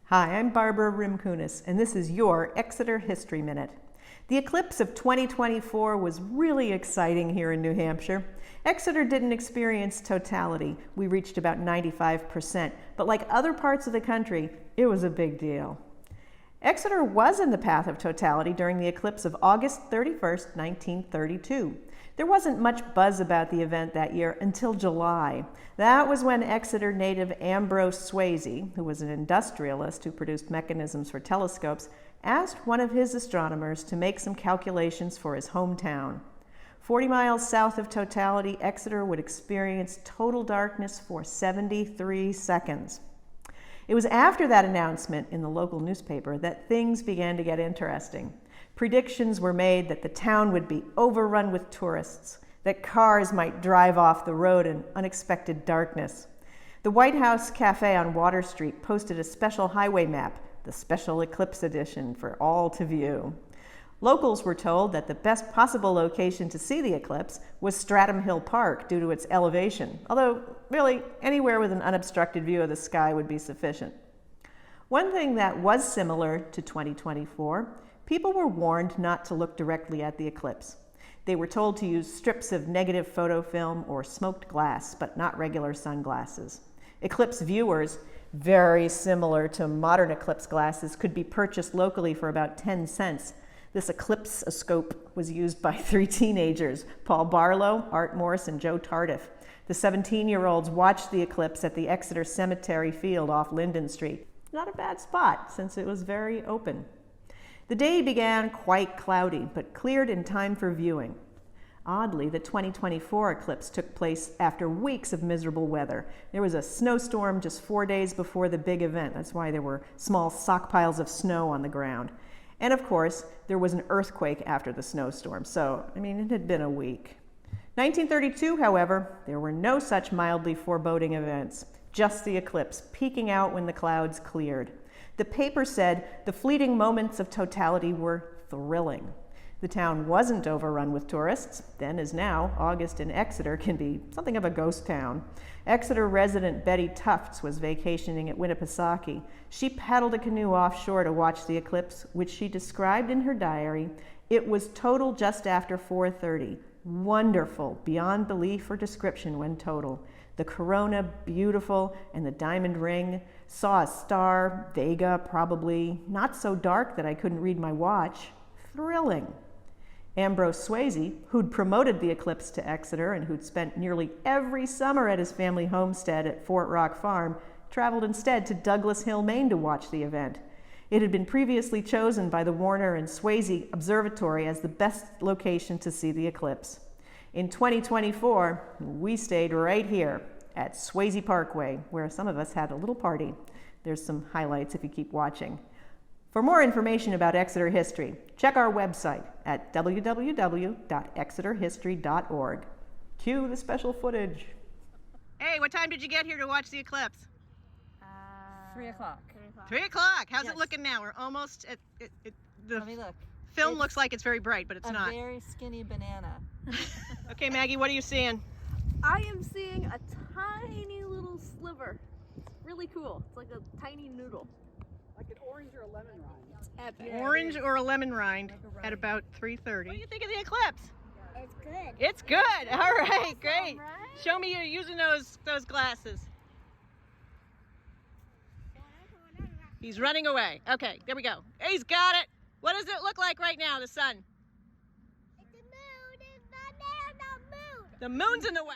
Hi, I'm Barbara Rimkunis, and this is your Exeter History Minute. The eclipse of 2024 was really exciting here in New Hampshire. Exeter didn't experience totality. We reached about 95%, but like other parts of the country, it was a big deal. Exeter was in the path of totality during the eclipse of August 31st, 1932. There wasn't much buzz about the event that year until July. That was when Exeter native Ambrose Swayze, who was an industrialist who produced mechanisms for telescopes, asked one of his astronomers to make some calculations for his hometown. 40 miles south of totality, Exeter would experience total darkness for 73 seconds. It was after that announcement in the local newspaper that things began to get interesting. Predictions were made that the town would be overrun with tourists, that cars might drive off the road in unexpected darkness. The White House Cafe on Water Street posted a special highway map, the Special Eclipse Edition, for all to view. Locals were told that the best possible location to see the eclipse was Stratham Hill Park due to its elevation, although really anywhere with an unobstructed view of the sky would be sufficient. One thing that was similar to 2024, people were warned not to look directly at the eclipse. They were told to use strips of negative photo film or smoked glass, but not regular sunglasses. Eclipse viewers, very similar to modern eclipse glasses, could be purchased locally for about 10 cents. This eclipsoscope was used by 3 teenagers, Paul Barlow, Art Morse, and Joe Tardif. The 17-year-olds watched the eclipse at the Exeter Cemetery Field off Linden Street. Not a bad spot, since it was very open. The day began quite cloudy, but cleared in time for viewing. Oddly, the 2024 eclipse took place after weeks of miserable weather. There was a snowstorm just 4 days before the big event. That's why there were small stockpiles of snow on the ground. And of course, there was an earthquake after the snowstorm. So, it had been a week. 1932, however, there were no such mildly foreboding events. Just the eclipse, peeking out when the clouds cleared. The paper said the fleeting moments of totality were thrilling. The town wasn't overrun with tourists. Then as now, August in Exeter can be something of a ghost town. Exeter resident Betty Tufts was vacationing at Winnipesaukee. She paddled a canoe offshore to watch the eclipse, which she described in her diary. It was total just after 4:30. Wonderful, beyond belief or description when total. The corona, beautiful, and the diamond ring. Saw a star, Vega probably, not so dark that I couldn't read my watch. Thrilling. Ambrose Swayze, who'd promoted the eclipse to Exeter and who'd spent nearly every summer at his family homestead at Fort Rock Farm, traveled instead to Douglas Hill, Maine to watch the event. It had been previously chosen by the Warner and Swayze Observatory as the best location to see the eclipse. In 2024, we stayed right here at Swayze Parkway, where some of us had a little party. There's some highlights if you keep watching. For more information about Exeter history, check our website at www.exeterhistory.org. Cue the special footage. Hey, what time did you get here to watch the eclipse? 3 o'clock. 3 o'clock. How's Yes. it looking now? We're almost at the Let me look. film looks like it's very bright, but it's not. A very skinny banana. Okay, Maggie, what are you seeing? I am seeing a tiny little sliver. Really cool. It's like a tiny noodle. Like an orange or a lemon rind. It's epic. Orange or a lemon rind at about 3:30. What do you think of the eclipse? It's good. It's good. All right, great. Right? Show me you using those glasses. He's running away. Okay, there we go. He's got it. What does it look like right now, the sun? It's the moon. It's not there, the moon. The moon's in the way.